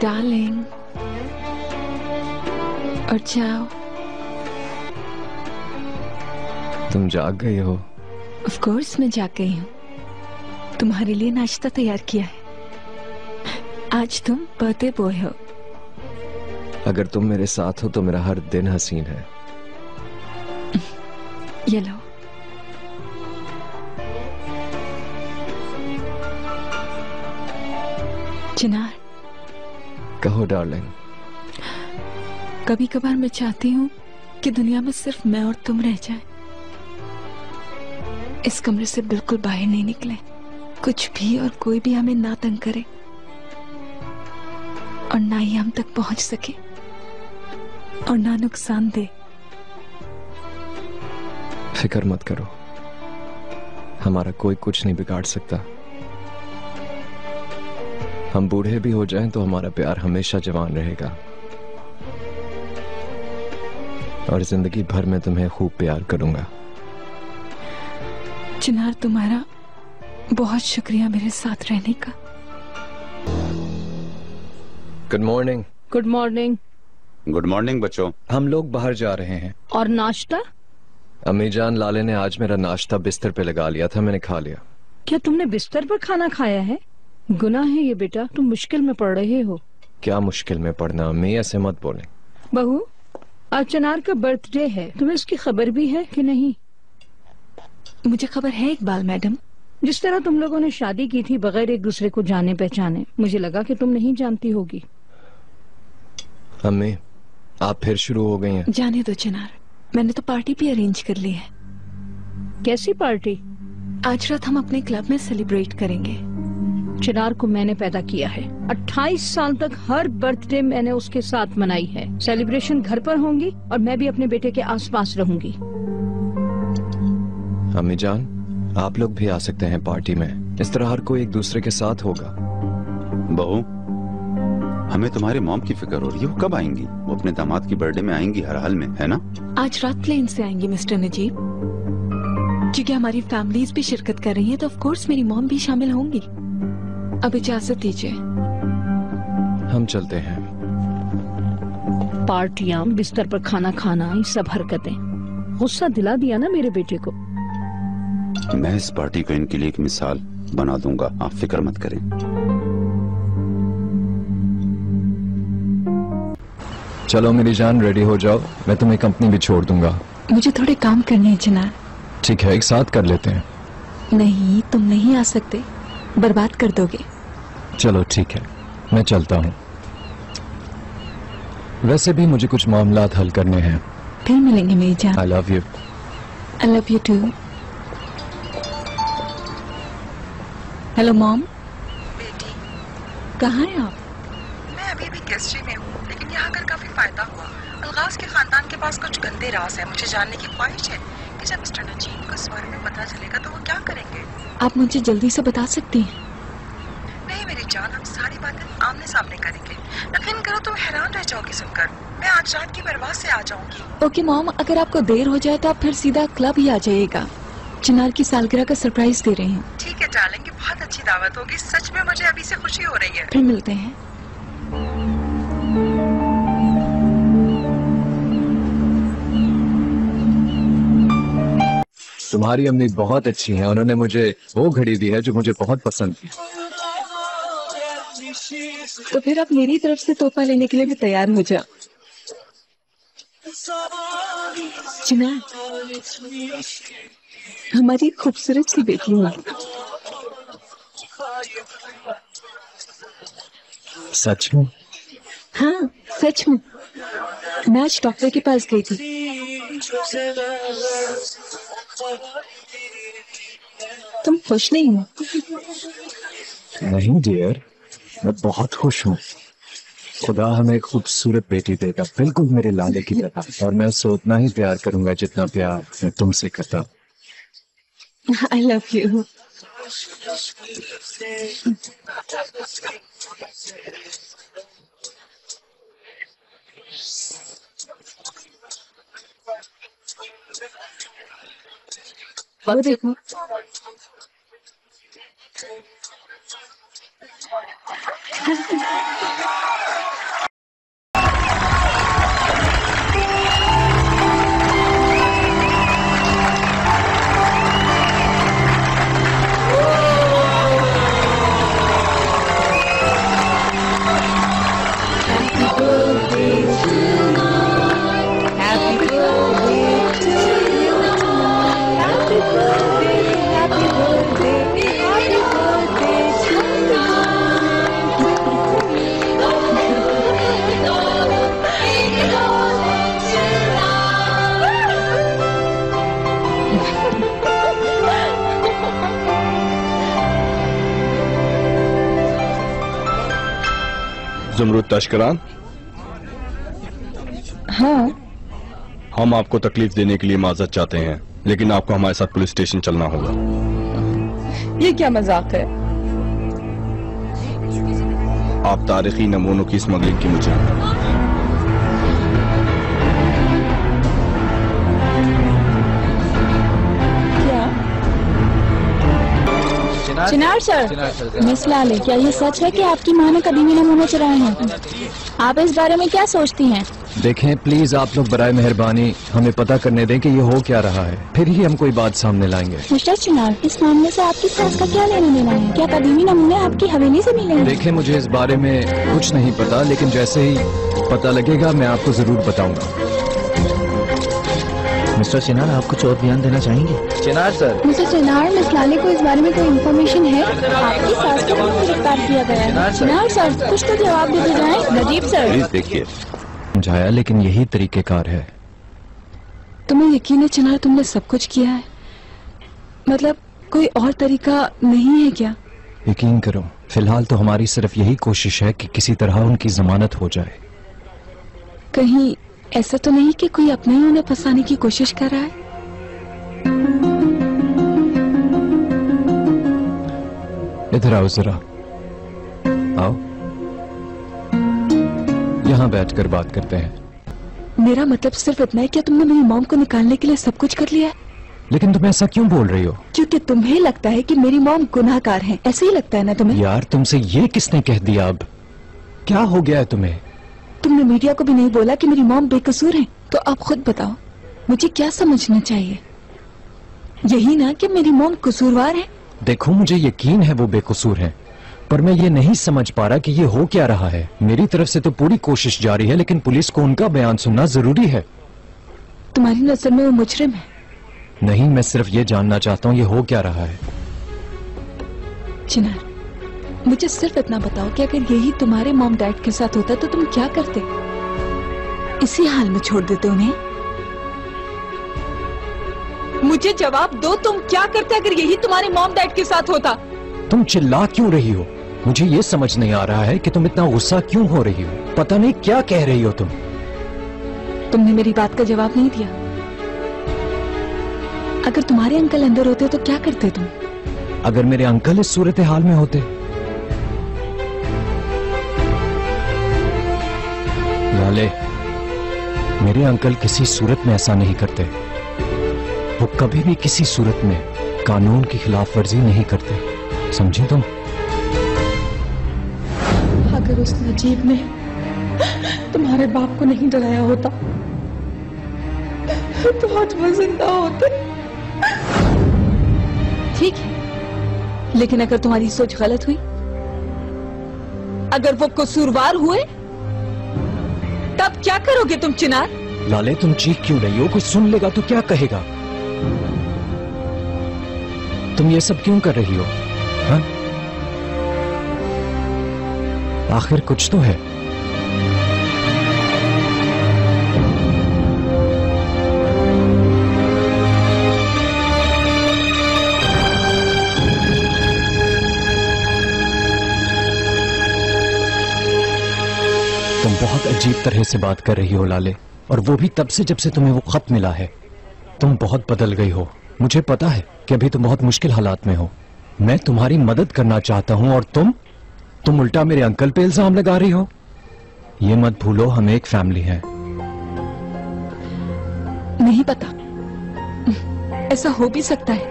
Darling, और जाओ। तुम जाग गई हो? ऑफ कोर्स मैं जाग गई हूँ। तुम्हारे लिए नाश्ता तैयार किया है। आज तुम बर्थडे बॉय हो। अगर तुम मेरे साथ हो तो मेरा हर दिन हसीन है। ये लो। चिनार, कहो डार्लिंग। कभी कभार मैं चाहती हूँ कि दुनिया में सिर्फ मैं और तुम रह जाएं। इस कमरे से बिल्कुल बाहर नहीं निकले, कुछ भी और कोई भी हमें ना तंग करे और ना ही हम तक पहुंच सके और ना नुकसान दे। फिक्र मत करो, हमारा कोई कुछ नहीं बिगाड़ सकता। हम बूढ़े भी हो जाएं तो हमारा प्यार हमेशा जवान रहेगा और जिंदगी भर में तुम्हें खूब प्यार करूंगा। चिनार, तुम्हारा बहुत शुक्रिया मेरे साथ रहने का। Good morning. Good morning. Good morning बच्चों। हम लोग बाहर जा रहे हैं। और नाश्ता? अम्मी जान, लाले ने आज मेरा नाश्ता बिस्तर पे लगा लिया था, मैंने खा लिया। क्या तुमने बिस्तर पर खाना खाया है? गुनाह है ये बेटा, तुम मुश्किल में पड़ रहे हो। क्या मुश्किल में पड़ना अम्मी, ऐसे मत बोलें। बहू, आज चिनार का बर्थडे है, तुम्हें उसकी खबर भी है कि नहीं? मुझे खबर है इकबाल मैडम। जिस तरह तुम लोगों ने शादी की थी बगैर एक दूसरे को जाने पहचाने, मुझे लगा कि तुम नहीं जानती होगी। अम्मी, आप फिर शुरू हो गई हैं। जाने दो चिनार, मैंने तो पार्टी भी अरेंज कर ली है। कैसी पार्टी? आज रात हम अपने क्लब में सेलिब्रेट करेंगे। चिनार को मैंने पैदा किया है, 28 साल तक हर बर्थडे मैंने उसके साथ मनाई है। सेलिब्रेशन घर पर होंगी और मैं भी अपने बेटे के आसपास रहूंगी। अम्मी जान, आप लोग भी आ सकते हैं पार्टी में, इस तरह हर कोई एक दूसरे के साथ होगा। बहू, हमें तुम्हारी मॉम की फिक्र हो रही है। वो कब आएंगी? वो अपने दामाद की बर्थडे में आएंगी हर हाल में, है ना? आज रात प्लेन से आएंगी मिस्टर नजीब, क्योंकि हमारी फैमिलीज भी शिरकत कर रही हैं, तो ऑफ कोर्स मेरी मॉम भी शामिल होंगी। अब इजाजत दीजिए, हम चलते हैं। पार्टियां, बिस्तर पर खाना खाना, ये सब हरकतें, गुस्सा दिला दिया ना मेरे बेटे को। मैं इस पार्टी को इनके लिए एक मिसाल बना दूंगा, आप फिक्र मत करें। चलो मेरी जान, रेडी हो जाओ, मैं तुम्हें कंपनी भी छोड़ दूंगा। मुझे थोड़े काम करने हैं चिनार। ठीक है, एक साथ कर लेते हैं। नहीं, तुम नहीं आ सकते, बर्बाद कर दोगे। चलो ठीक है, मैं चलता हूँ। वैसे भी मुझे कुछ मामलात हल करने हैं। फिर मिलेंगे मेरी जान। I love you. I love you too. Hello mom. बेटी, कहाँ हैं आप? मैं अभी भी गेस्ट्री में हूँ, लेकिन यहाँ कर काफी फायदा हुआ। अलगाज के खानदान के पास कुछ गंदे राज है, मुझे जानने की ख्वाहिश है कि जब मिस्टर नजीब को इस बारे में पता चलेगा तो वो क्या करेंगे। आप मुझे जल्दी से बता सकती हैं? नहीं मेरी जान, हम सारी बातें आमने सामने करेंगे। यकीन करो तुम हैरान रह जाओगी सुनकर। मैं आज रात की परवाह से आ जाऊंगी। ओके मॉम, अगर आपको देर हो जाए तो आप फिर सीधा क्लब ही आ जाइएगा। चिनार की सालगिरह का सरप्राइज दे रही हूँ। ठीक है डार्लिंग, ये बहुत अच्छी दावत होगी। सच में मुझे अभी से खुशी हो रही है। फिर मिलते हैं। तुम्हारी अम्मी बहुत अच्छी हैं, उन्होंने मुझे वो घड़ी दी है जो मुझे बहुत पसंद है। तो फिर आप मेरी तरफ से तोहफा लेने के लिए भी तैयार हो जाओ। चिनार, हमारी खूबसूरत सी बेटी है। सच में? हाँ सच में। मैं आज डॉक्टर के पास गई थी। तुम खुश नहीं हो? नहीं डियर, मैं बहुत खुश हूँ। खुदा हमें एक खूबसूरत बेटी देगा, बिल्कुल मेरे लाले की तरह, और मैं उससे उतना ही प्यार करूंगा जितना प्यार मैं तुमसे करता। आई लव यू। वो देखो, ज़ुमरुद तशकरान, हाँ। हम आपको तकलीफ देने के लिए माजरत चाहते हैं, लेकिन आपको हमारे साथ पुलिस स्टेशन चलना होगा। ये क्या मजाक है? आप तारीखी नमूनों की स्मगलिंग की मुजरिम हैं। चिनार सर, मिस लाले, क्या ये सच है कि आपकी माँ ने कभी भी नमूने चुराए हैं? आप इस बारे में क्या सोचती हैं? देखें प्लीज आप लोग बराए मेहरबानी हमें पता करने दें कि ये हो क्या रहा है, फिर ही हम कोई बात सामने लाएंगे। मिस्टर चिनार, इस मामले से आपकी सास का क्या लेना देना है? क्या कभी भी नमूने आपकी हवेली से मिलेंगे? देखें मुझे इस बारे में कुछ नहीं पता, लेकिन जैसे ही पता लगेगा मैं आपको जरूर बताऊंगा। मिस्टर चिनार, आप कुछ और बयान देना चाहेंगे? चिनार सर। मिस्टर चिनार, मिस लाले को इस बारे में कोई इन्फॉर्मेशन है? आपकी सास को भी गिरफ्तार किया गया है। चिनार सर, कुछ तो जवाब देते जाएं। नजीब सर। प्लीज देखिए। समझाया, लेकिन यही तरीकेकार है। तुम्हें यकीन है चिनार तुमने सब कुछ किया है? मतलब कोई और तरीका नहीं है क्या? यकीन करो, फिलहाल तो हमारी सिर्फ यही कोशिश है कि किसी तरह उनकी जमानत हो जाए। कहीं ऐसा तो नहीं कि कोई अपने ही उन्हें फंसाने की कोशिश कर रहा है? इधर आओ जरा, आओ यहाँ बैठकर बात करते हैं। मेरा मतलब सिर्फ इतना है कि तुमने मेरी मॉम को निकालने के लिए सब कुछ कर लिया है? लेकिन तुम ऐसा क्यों बोल रही हो? क्योंकि तुम्हें लगता है कि मेरी मॉम गुनाहगार है, ऐसे ही लगता है ना तुम्हें? यार तुमसे ये किसने कह दिया? अब क्या हो गया है तुम्हें? तुमने मीडिया को भी नहीं बोला कि मेरी मॉम बेकसूर है, तो आप खुद बताओ मुझे क्या समझना चाहिए? यही ना कि मेरी मॉम कसूरवार है? देखो मुझे यकीन है वो बेकसूर है, पर मैं ये नहीं समझ पा रहा कि ये हो क्या रहा है। मेरी तरफ से तो पूरी कोशिश जारी है, लेकिन पुलिस को उनका बयान सुनना जरूरी है। तुम्हारी नजर में वो मुजरिम है? नहीं, मैं सिर्फ ये जानना चाहता हूँ ये हो क्या रहा है। चिनार, मुझे सिर्फ इतना बताओ कि अगर यही तुम्हारे मॉम डैड के साथ होता तो तुम क्या करते? इसी हाल में छोड़ देते उन्हें? मुझे जवाब दो, तुम क्या करते अगर यही तुम्हारे मॉम डैड के साथ होता? तुम चिल्ला क्यों रही हो? मुझे ये समझ नहीं आ रहा है कि तुम इतना गुस्सा क्यों हो रही हो। पता नहीं क्या कह रही हो तुम। तुमने मेरी बात का जवाब नहीं दिया। अगर तुम्हारे अंकल अंदर होते तो क्या करते तुम? अगर मेरे अंकल इस सूरत हाल में होते? लाले, मेरे अंकल किसी सूरत में ऐसा नहीं करते। वो कभी भी किसी सूरत में कानून की खिलाफ वर्जी नहीं करते, समझी तुम? अगर उस नजीब ने तुम्हारे बाप को नहीं डराया होता तो आज वो जिंदा होते। ठीक है, लेकिन अगर तुम्हारी सोच गलत हुई, अगर वो कसूरवार हुए, तब क्या करोगे तुम चिनार? लाले तुम चीख क्यों रही हो? कोई सुन लेगा तो क्या कहेगा? तुम ये सब क्यों कर रही हो? हाँ? आखिर कुछ तो है। तुम बहुत अजीब तरह से बात कर रही हो लाले, और वो भी तब से जब से तुम्हें वो खत मिला है। तुम बहुत बदल गई हो। मुझे पता है कि अभी तुम बहुत मुश्किल हालात में हो। मैं तुम्हारी मदद करना चाहता हूं और तुम उल्टा मेरे अंकल पे इल्जाम लगा रही हो। ये मत भूलो हम एक फैमिली हैं। नहीं पता, ऐसा हो भी सकता है,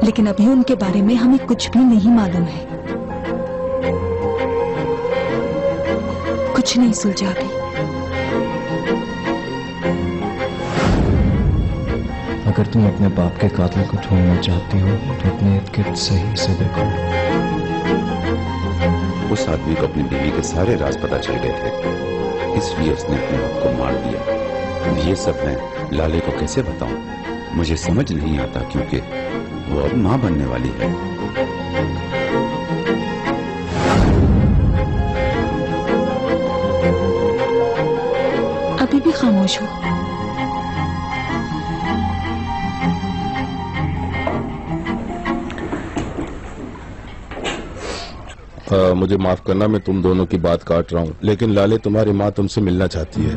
लेकिन अभी उनके बारे में हमें कुछ भी नहीं मालूम है। कुछ नहीं सुलझा भी। अगर तुम अपने बाप के कातिल को ढूंढना चाहती हो तो अपने इर्द गिर्द सही से देखो। उस आदमी को अपनी बीवी के सारे राज पता चल गए थे, इसलिए उसने अपने बाप को मार दिया। ये सब मैं लाले को कैसे बताऊं? मुझे समझ नहीं आता, क्योंकि वो अब मां बनने वाली है। अभी भी खामोश हो? मुझे माफ करना, मैं तुम दोनों की बात काट रहा हूँ, लेकिन लाले तुम्हारी माँ तुमसे मिलना चाहती है।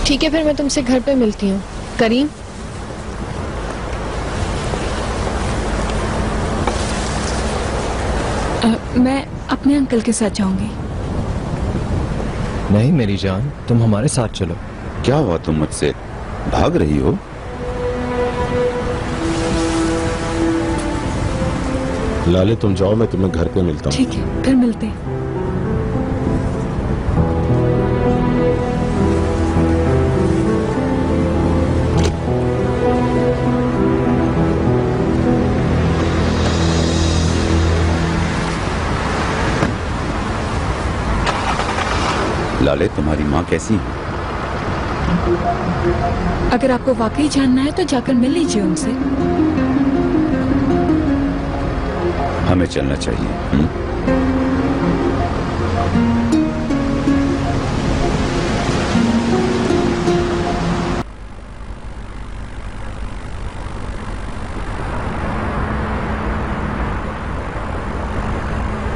ठीक है, फिर मैं तुमसे घर पे मिलती हूँ। करीम, मैं अपने अंकल के साथ जाऊंगी। नहीं मेरी जान, तुम हमारे साथ चलो। क्या हुआ, तुम मुझसे भाग रही हो? लाले तुम जाओ, मैं तुम्हें घर पे मिलता हूँ। ठीक है, फिर मिलते हैं। लाले, तुम्हारी माँ कैसी है? अगर आपको वाकई जानना है तो जाकर मिल लीजिए उनसे। हमें चलना चाहिए।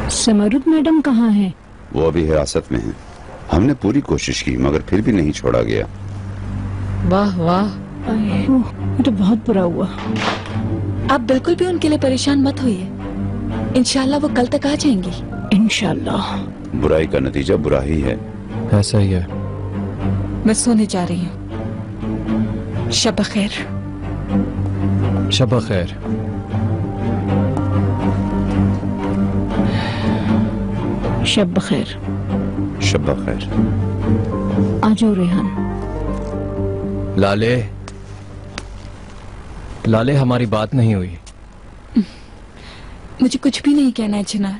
समरुद मैडम कहाँ हैं? वो अभी हिरासत में हैं। हमने पूरी कोशिश की मगर फिर भी नहीं छोड़ा गया। वाह वाह, ये तो बहुत बुरा हुआ। आप बिल्कुल भी उनके लिए परेशान मत होइए, इंशाल्लाह वो कल तक आ जाएंगी। इंशाल्लाह। बुराई का नतीजा बुरा ही है। ऐसा ही है। मैं सोने जा रही हूँ। शब खैर। शब खैर। शब खैर। शब खैर। आ जाओ रेहान। लाले, लाले हमारी बात नहीं हुई। मुझे कुछ भी नहीं कहना है चिनार।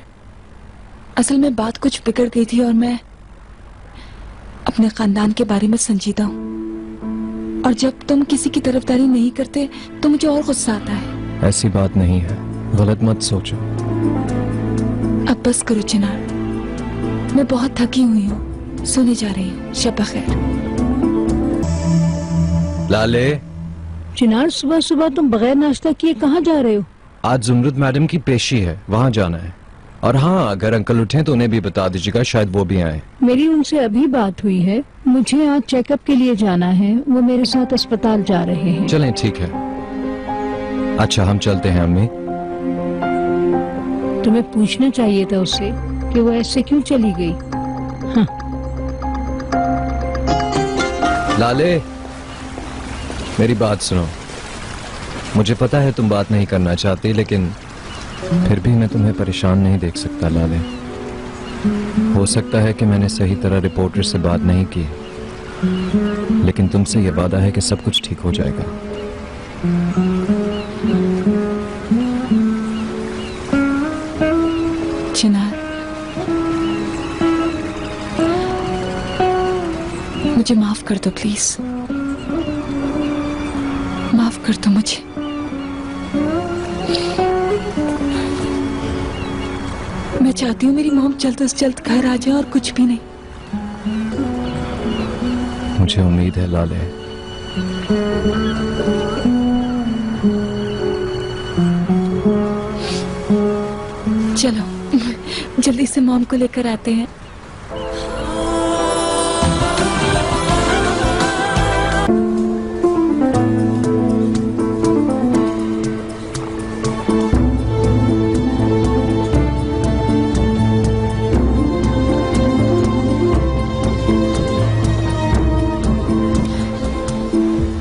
असल में बात कुछ बिगड़ गई थी और मैं अपने खानदान के बारे में संजीदा हूँ, और जब तुम किसी की तरफदारी नहीं करते तो मुझे और गुस्सा आता है। ऐसी बात नहीं है, गलत मत सोचो। अब बस करो चिनार, मैं बहुत थकी हुई हूँ, सोने जा रही हूँ। शब खैर। लाले। चिनार, सुबह सुबह तुम बगैर नाश्ता किए कहाँ जा रहे हो? आज जुमरुद मैडम की पेशी है, वहाँ जाना है। और हाँ, अगर अंकल उठे तो उन्हें भी बता दीजिएगा, शायद वो भी आए। मेरी उनसे अभी बात हुई है, मुझे आज चेकअप के लिए जाना है। वो मेरे साथ अस्पताल जा रहे हैं। चलें, ठीक है। अच्छा, हम चलते हैं अम्मी। तुम्हें पूछना चाहिए था उससे कि वो ऐसे क्यों चली गई। हाँ। लाले, मेरी बात सुनो। मुझे पता है तुम बात नहीं करना चाहती, लेकिन फिर भी मैं तुम्हें परेशान नहीं देख सकता लाले। हो सकता है कि मैंने सही तरह रिपोर्टर से बात नहीं की, लेकिन तुमसे यह वादा है कि सब कुछ ठीक हो जाएगा। चिनार, मुझे माफ कर दो प्लीज। माफ कर दो मुझे। मैं चाहती हूँ मेरी मॉम जल्द से जल्द घर आ जाए और कुछ भी नहीं। मुझे उम्मीद है लाले। चलो जल्दी से मॉम को लेकर आते हैं।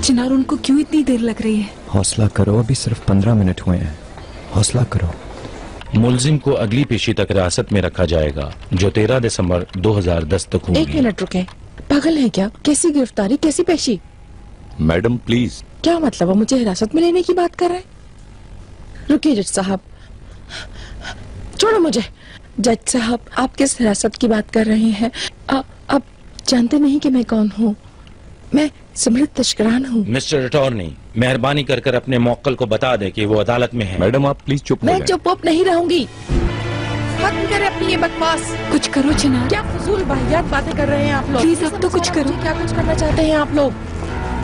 चिनार, उनको क्यों इतनी देर लग रही है? हौसला करो, अभी सिर्फ 15 मिनट हुए हैं। हौसला करो। मुलजिम को अगली पेशी तक हिरासत में रखा जाएगा, जो 13 दिसंबर 2010 तक होगी। 1 मिनट रुके, पागल है क्या? कैसी गिरफ्तारी, कैसी पेशी? Madam please. क्या मतलब, वो मुझे हिरासत में लेने की बात कर रहे हैं? रुकिए जज साहब, छोड़ो मुझे। जज साहब, आप किस हिरासत की बात कर रहे हैं? आप जानते नहीं कि मैं कौन हूँ? मैं समृद्ध तस्करान हूँ। मिस्टर अटॉर्नी, मेहरबानी कर अपने मौक्कल को बता दे कि वो अदालत में है। मैडम आप प्लीज चुप हो जाएं। मैं चुप नहीं रहूंगी। खत्म करें अपनी ये बकवास। कुछ करो चिनार। क्या फजूल वाहियात बातें कर रहे हैं आप लोग? प्लीज अब तो कुछ करो। क्या कुछ करना चाहते हैं आप लोग?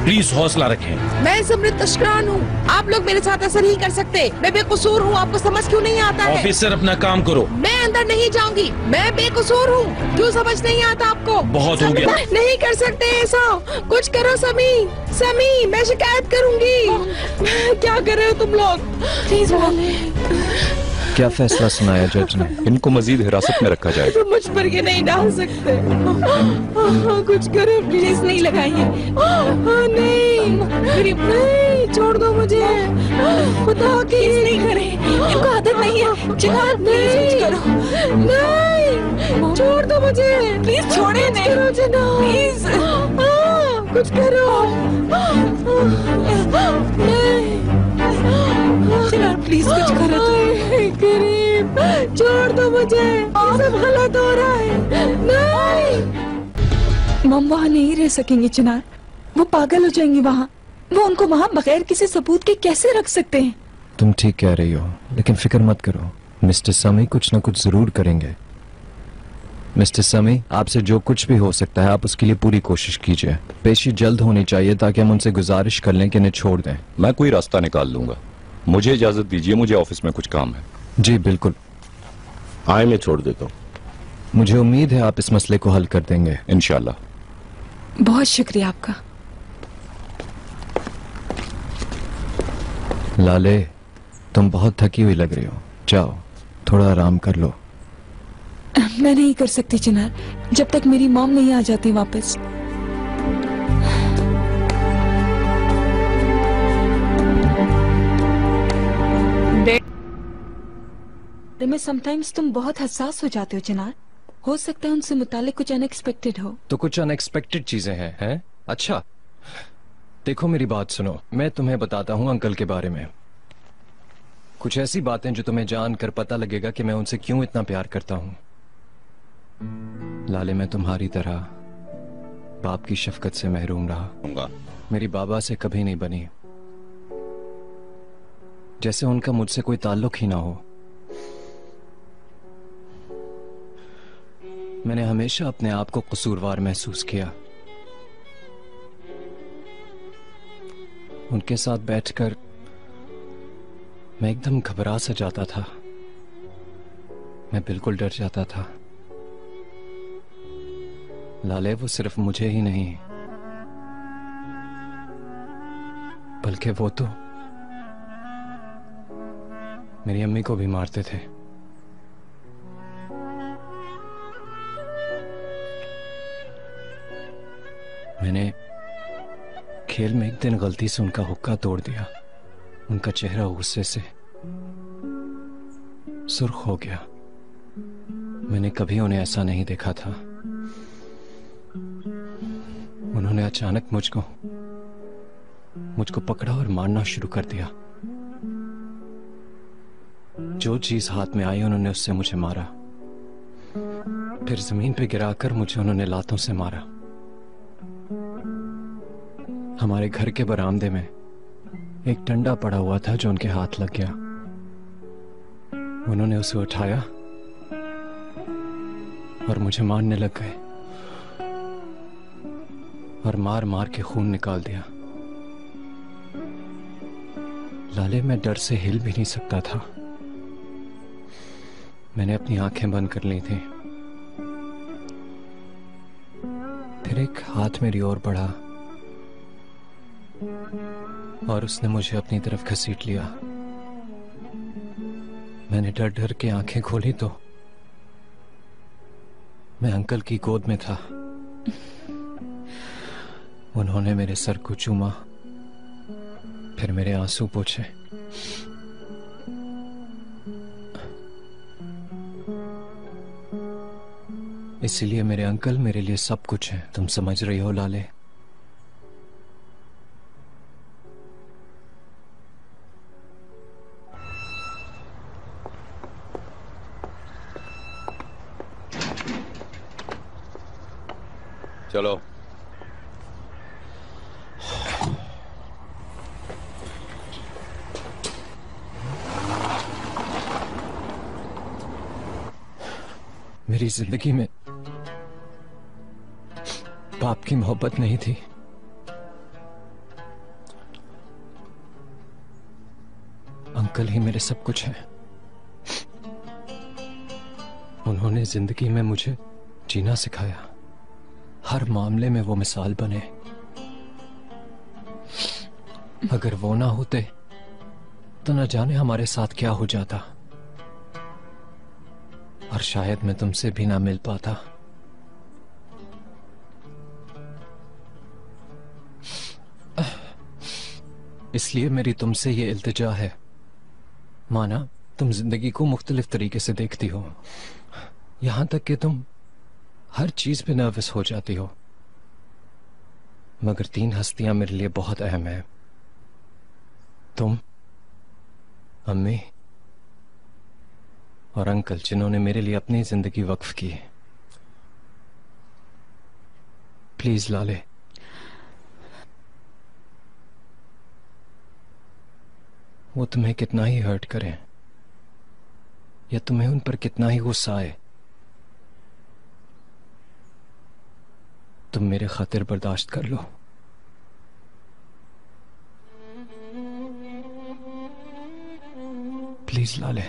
प्लीज हौसला रखें। मैं समृद्ध तस्करान हूँ, आप लोग मेरे साथ ऐसा नहीं कर सकते। मैं बेकसूर हूँ, आपको समझ क्यों नहीं आता है? ऑफिसर अपना काम करो। मैं अंदर नहीं जाऊंगी, मैं बेकसूर हूँ, क्यों समझ नहीं आता आपको? बहुत हो गया। नहीं कर सकते ऐसा, कुछ करो समी। समी, मैं शिकायत करूंगी। क्या कर रहे हो तुम लोग? प्लीज क्या फैसला सुनाया जज ने? इनको मजीद हिरासत में रखा जाएगा। तुम मुझ पर ये नहीं डाल सकते। कुछ करो प्लीज, नहीं लगाइए। नहीं, छोड़ दो मुझे। बताओ कि नहीं करें, इनको आदत नहीं है। चिनार नहीं करो, नहीं छोड़ दो मुझे प्लीज। छोड़े नहीं, प्लीज कुछ करो। चिनार प्लीज कुछ करो। गरीब, छोड़ दो मुझे, सब गलत हो रहा है। नहीं, मम वहाँ नहीं रह सकेंगी चिनार, वो पागल हो जाएंगी वहाँ। वो उनको वहाँ बगैर किसी सबूत के कैसे रख सकते हैं? तुम ठीक कह रही हो, लेकिन फिक्र मत करो, मिस्टर समी कुछ न कुछ जरूर करेंगे। मिस्टर समी, आपसे जो कुछ भी हो सकता है आप उसके लिए पूरी कोशिश कीजिए। पेशी जल्द होनी चाहिए ताकि हम उनसे गुजारिश कर लें कि इन्हें छोड़ दें। मैं कोई रास्ता निकाल लूंगा, मुझे इजाजत दीजिए, मुझे ऑफिस में कुछ काम है। जी बिल्कुल, आए मैं छोड़ देता हूँ। मुझे उम्मीद है आप इस मसले को हल कर देंगे इंशाल्लाह। बहुत शुक्रिया आपका। लाले, तुम बहुत थकी हुई लग रही हो, जाओ थोड़ा आराम कर लो। मैं नहीं कर सकती चिनार, जब तक मेरी मॉम नहीं आ जाती वापस। में समटाइम्स तुम बहुत हसास हो जाते हो चिनार, हो सकता है उनसे मुतालिक कुछ अनएक्सपेक्टेड हो। तो कुछ अनएक्सपेक्टेड चीजें हैं? अच्छा देखो मेरी बात सुनो, मैं तुम्हें बताता हूँ अंकल के बारे में कुछ ऐसी बातें जो तुम्हें जानकर पता लगेगा कि मैं उनसे क्यों इतना प्यार करता हूँ। लाले, मैं तुम्हारी तरह बाप की शफकत से महरूम रहा, मेरी बाबा से कभी नहीं बनी, जैसे उनका मुझसे कोई ताल्लुक ही ना हो। मैंने हमेशा अपने आप को कसूरवार महसूस किया। उनके साथ बैठकर मैं एकदम घबरा सा जाता था, मैं बिल्कुल डर जाता था। लाले, वो सिर्फ मुझे ही नहीं बल्कि वो तो मेरी अम्मी को भी मारते थे। मैंने खेल में एक दिन गलती से उनका हुक्का तोड़ दिया, उनका चेहरा गुस्से से सुर्ख हो गया। मैंने कभी उन्हें ऐसा नहीं देखा था। उन्होंने अचानक मुझको पकड़ा और मारना शुरू कर दिया। जो चीज हाथ में आई उन्होंने उससे मुझे मारा, फिर जमीन पे गिराकर मुझे उन्होंने लातों से मारा। हमारे घर के बरामदे में एक डंडा पड़ा हुआ था जो उनके हाथ लग गया। उन्होंने उसे उठाया और मुझे मारने लग गए और मार मार के खून निकाल दिया। लाले, मैं डर से हिल भी नहीं सकता था। मैंने अपनी आंखें बंद कर ली थी। फिर एक हाथ मेरी ओर बढ़ा और उसने मुझे अपनी तरफ घसीट लिया। मैंने डर डर के आंखें खोली तो मैं अंकल की गोद में था। उन्होंने मेरे सर को चूमा, फिर मेरे आंसू पोंछे। इसीलिए मेरे अंकल मेरे लिए सब कुछ है, तुम समझ रही हो लाले? चलो। मेरी जिंदगी में बाप की मोहब्बत नहीं थी, अंकल ही मेरे सब कुछ हैं। उन्होंने जिंदगी में मुझे जीना सिखाया, हर मामले में वो मिसाल बने। अगर वो ना होते तो न जाने हमारे साथ क्या हो जाता, और शायद मैं तुमसे भी ना मिल पाता। इसलिए मेरी तुमसे ये इल्तिजा है, माना तुम जिंदगी को मुख्तलिफ तरीके से देखती हो, यहां तक कि तुम हर चीज पे नर्वस हो जाती हो, मगर 3 हस्तियां मेरे लिए बहुत अहम है। तुम, अम्मी और अंकल, जिन्होंने मेरे लिए अपनी जिंदगी वक्फ की। प्लीज लाले, वो तुम्हें कितना ही हर्ट करें या तुम्हें उन पर कितना ही गुस्सा आए, तुम मेरे खातिर बर्दाश्त कर लो। प्लीज लाले।